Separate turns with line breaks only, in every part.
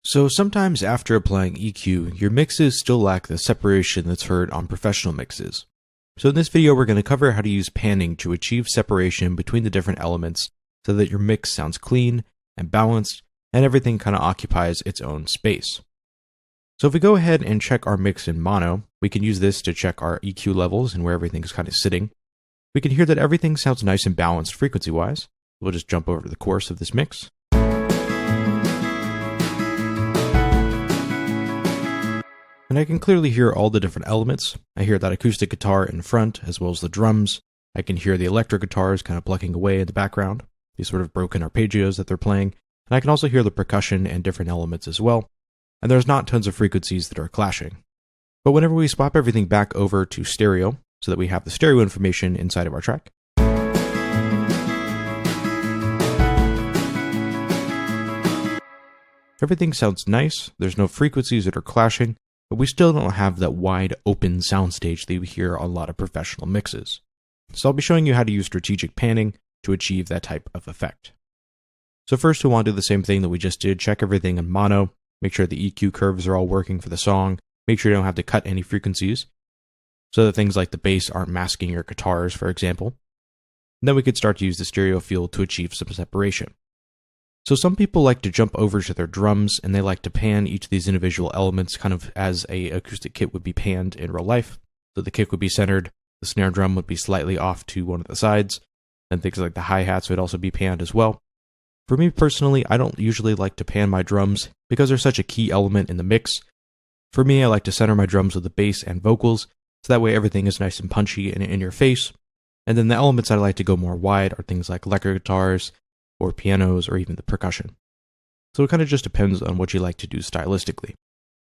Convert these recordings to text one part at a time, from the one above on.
So sometimes after applying EQ, your mixes still lack the separation that's heard on professional mixes. So in this video, we're going to cover how to use panning to achieve separation between the different elements so that your mix sounds clean and balanced and everything kind of occupies its own space. So if we go ahead and check our mix in mono, we can use this to check our EQ levels and where everything is kind of sitting. We can hear that everything sounds nice and balanced frequency-wise. We'll just jump over to the chorus of this mix. And I can clearly hear all the different elements. I hear that acoustic guitar in front, as well as the drums. I can hear the electric guitars kind of plucking away in the background, these sort of broken arpeggios that they're playing. And I can also hear the percussion and different elements as well. And there's not tons of frequencies that are clashing. But whenever we swap everything back over to stereo, so that we have the stereo information inside of our track, everything sounds nice. There's no frequencies that are clashing, but we still don't have that wide open soundstage that we hear on a lot of professional mixes. So I'll be showing you how to use strategic panning to achieve that type of effect. So first we want to do the same thing that we just did, check everything in mono, make sure the EQ curves are all working for the song, make sure you don't have to cut any frequencies, so that things like the bass aren't masking your guitars, for example. And then we could start to use the stereo field to achieve some separation. So some people like to jump over to their drums and they like to pan each of these individual elements kind of as an acoustic kit would be panned in real life. So the kick would be centered, the snare drum would be slightly off to one of the sides, and things like the hi-hats would also be panned as well. For me personally, I don't usually like to pan my drums because they're such a key element in the mix. For me, I like to center my drums with the bass and vocals, so that way everything is nice and punchy and in your face. And then the elements I like to go more wide are things like electric guitars, or pianos, or even the percussion. So it kind of just depends on what you like to do stylistically.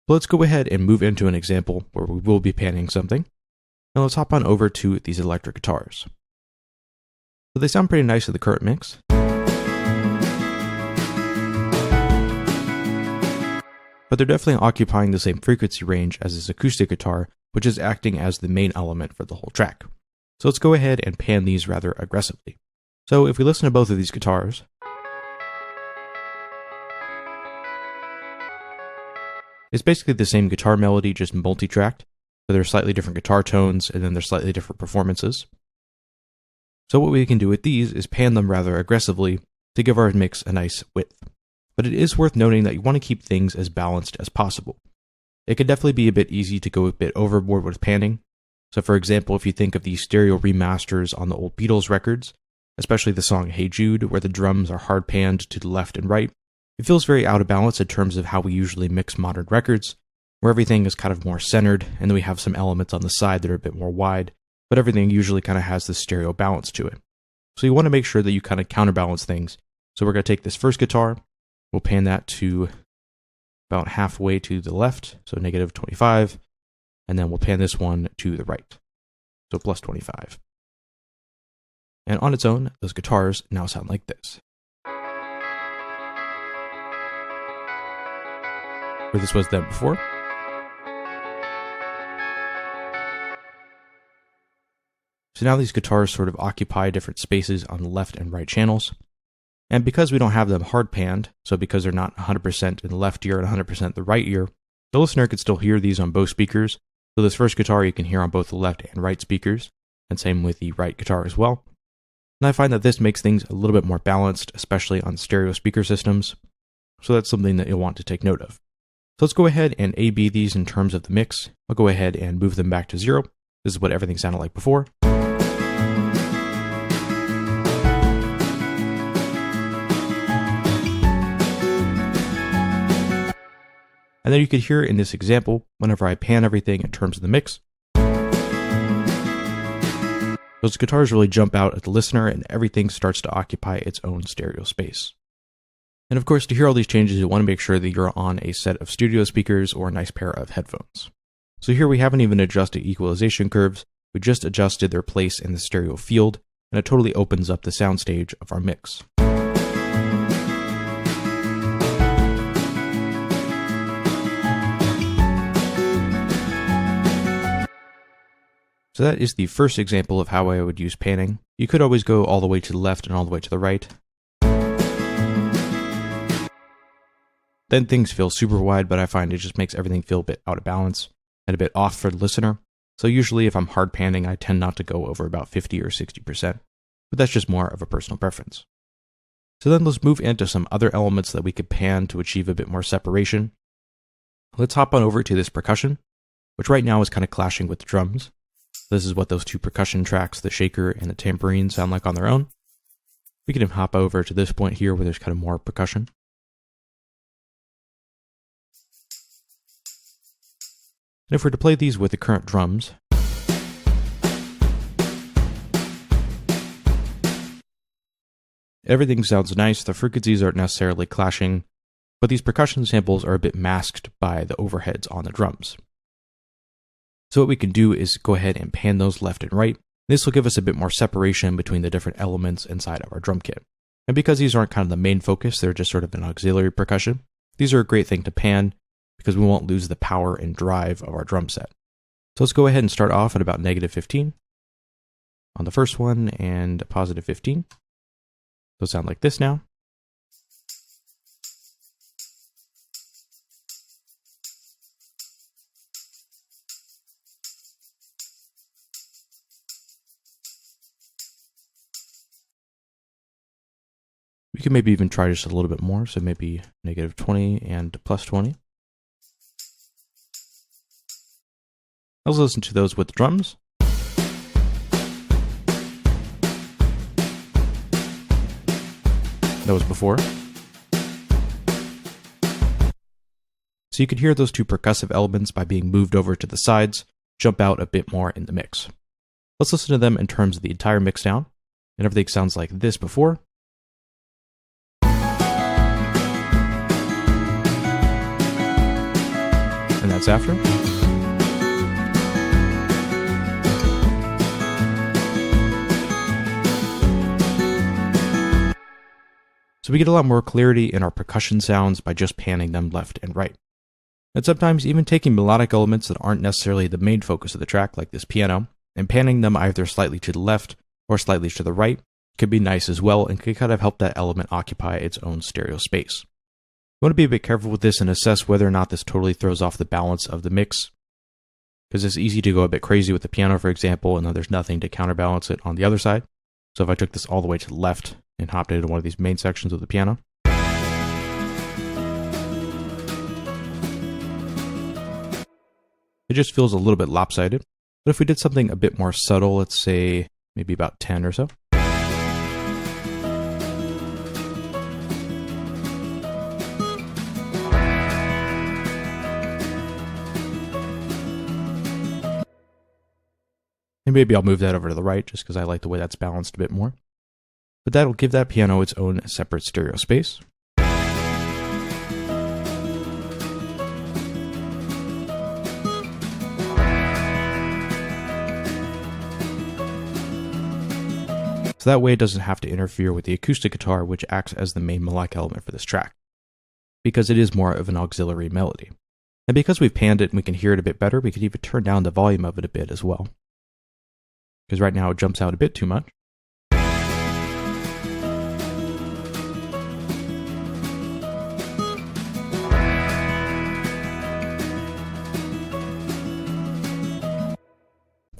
But let's go ahead and move into an example where we will be panning something. Now let's hop on over to these electric guitars. So they sound pretty nice in the current mix. But they're definitely occupying the same frequency range as this acoustic guitar, which is acting as the main element for the whole track. So let's go ahead and pan these rather aggressively. So if we listen to both of these guitars, it's basically the same guitar melody, just multi-tracked. So they're slightly different guitar tones, and then they're slightly different performances. So what we can do with these is pan them rather aggressively to give our mix a nice width. But it is worth noting that you want to keep things as balanced as possible. It can definitely be a bit easy to go a bit overboard with panning. So for example, if you think of the stereo remasters on the old Beatles records, especially the song Hey Jude, where the drums are hard panned to the left and right, it feels very out of balance in terms of how we usually mix modern records, where everything is kind of more centered, and then we have some elements on the side that are a bit more wide, but everything usually kind of has this stereo balance to it. So you want to make sure that you kind of counterbalance things. So we're going to take this first guitar, we'll pan that to about halfway to the left, so negative 25, and then we'll pan this one to the right, so plus 25. And on its own, those guitars now sound like this. Where this was them before. So now these guitars sort of occupy different spaces on the left and right channels. And because we don't have them hard panned, so because they're not 100% in the left ear and 100% the right ear, the listener could still hear these on both speakers. So this first guitar you can hear on both the left and right speakers, and same with the right guitar as well. And I find that this makes things a little bit more balanced, especially on stereo speaker systems. So that's something that you'll want to take note of. So let's go ahead and A-B these in terms of the mix. I'll go ahead and move them back to 0. This is what everything sounded like before. And then you could hear in this example, whenever I pan everything in terms of the mix, those guitars really jump out at the listener and everything starts to occupy its own stereo space. And of course, to hear all these changes, you want to make sure that you're on a set of studio speakers or a nice pair of headphones. So here we haven't even adjusted equalization curves, we just adjusted their place in the stereo field, and it totally opens up the soundstage of our mix. So that is the first example of how I would use panning. You could always go all the way to the left and all the way to the right. then things feel super wide, but I find it just makes everything feel a bit out of balance and a bit off for the listener. So usually if I'm hard panning, I tend not to go over about 50 or 60%, but that's just more of a personal preference. So then let's move into some other elements that we could pan to achieve a bit more separation. Let's hop on over to this percussion, which right now is kind of clashing with the drums. This is what those two percussion tracks, the shaker and the tambourine, sound like on their own. We can even hop over to this point here where there's kind of more percussion. And if we're to play these with the current drums, everything sounds nice, the frequencies aren't necessarily clashing, but these percussion samples are a bit masked by the overheads on the drums. So what we can do is go ahead and pan those left and right. This will give us a bit more separation between the different elements inside of our drum kit. And because these aren't kind of the main focus, they're just sort of an auxiliary percussion, these are a great thing to pan because we won't lose the power and drive of our drum set. So let's go ahead and start off at about -15 on the first one and +15. They'll sound like this now. We can maybe even try just a little bit more, so maybe -20 and +20. Let's listen to those with the drums. That was before. So you could hear those two percussive elements by being moved over to the sides, jump out a bit more in the mix. Let's listen to them in terms of the entire mix down, and everything sounds like this before. And that's after. So we get a lot more clarity in our percussion sounds by just panning them left and right. And sometimes even taking melodic elements that aren't necessarily the main focus of the track, like this piano, and panning them either slightly to the left or slightly to the right can be nice as well and can kind of help that element occupy its own stereo space. You want to be a bit careful with this and assess whether or not this totally throws off the balance of the mix, because it's easy to go a bit crazy with the piano, for example, and then there's nothing to counterbalance it on the other side. So if I took this all the way to the left and hopped into one of these main sections of the piano, it just feels a little bit lopsided. But if we did something a bit more subtle, let's say maybe about 10 or so, and maybe I'll move that over to the right just because I like the way that's balanced a bit more. But that'll give that piano its own separate stereo space. So that way it doesn't have to interfere with the acoustic guitar, which acts as the main melodic element for this track, because it is more of an auxiliary melody. And because we've panned it and we can hear it a bit better, we can even turn down the volume of it a bit as well, because right now it jumps out a bit too much.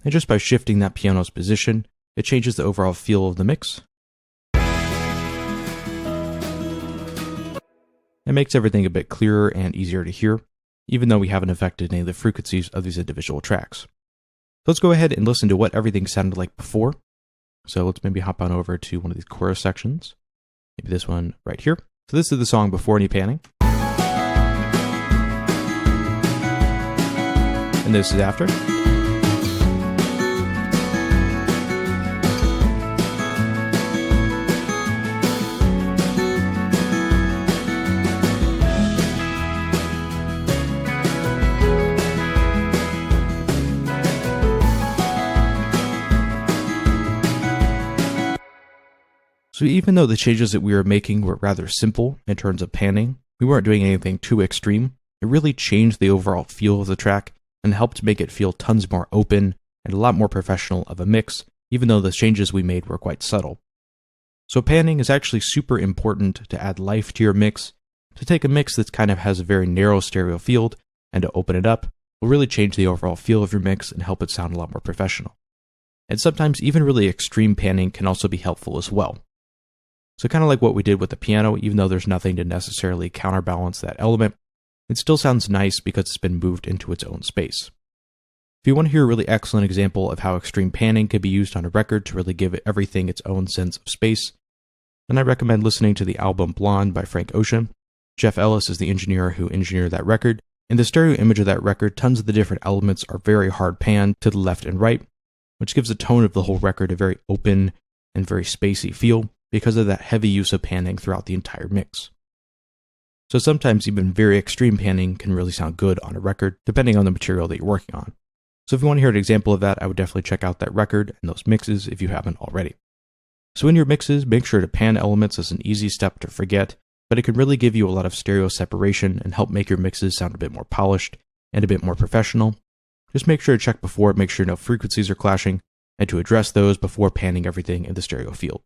And just by shifting that piano's position, it changes the overall feel of the mix. It makes everything a bit clearer and easier to hear, even though we haven't affected any of the frequencies of these individual tracks. So let's go ahead and listen to what everything sounded like before. So let's maybe hop on over to one of these chorus sections. Maybe this one right here. So this is the song before any panning. And this is after. So even though the changes that we were making were rather simple in terms of panning, we weren't doing anything too extreme, it really changed the overall feel of the track and helped make it feel tons more open and a lot more professional of a mix, even though the changes we made were quite subtle. So panning is actually super important to add life to your mix, To take a mix that kind of has a very narrow stereo field and to open it up will really change the overall feel of your mix and help it sound a lot more professional. And sometimes even really extreme panning can also be helpful as well. So kind of like what we did with the piano, even though there's nothing to necessarily counterbalance that element, it still sounds nice because it's been moved into its own space. If you want to hear a really excellent example of how extreme panning can be used on a record to really give everything its own sense of space, then I recommend listening to the album Blonde by Frank Ocean. Jeff Ellis is the engineer who engineered that record. In the stereo image of that record, tons of the different elements are very hard panned to the left and right, which gives the tone of the whole record a very open and very spacey feel because of that heavy use of panning throughout the entire mix. So sometimes even very extreme panning can really sound good on a record, depending on the material that you're working on. So if you want to hear an example of that, I would definitely check out that record and those mixes if you haven't already. So in your mixes, make sure to pan elements as an easy step to forget, but it can really give you a lot of stereo separation and help make your mixes sound a bit more polished and a bit more professional. Just make sure to check before, make sure no frequencies are clashing, and to address those before panning everything in the stereo field.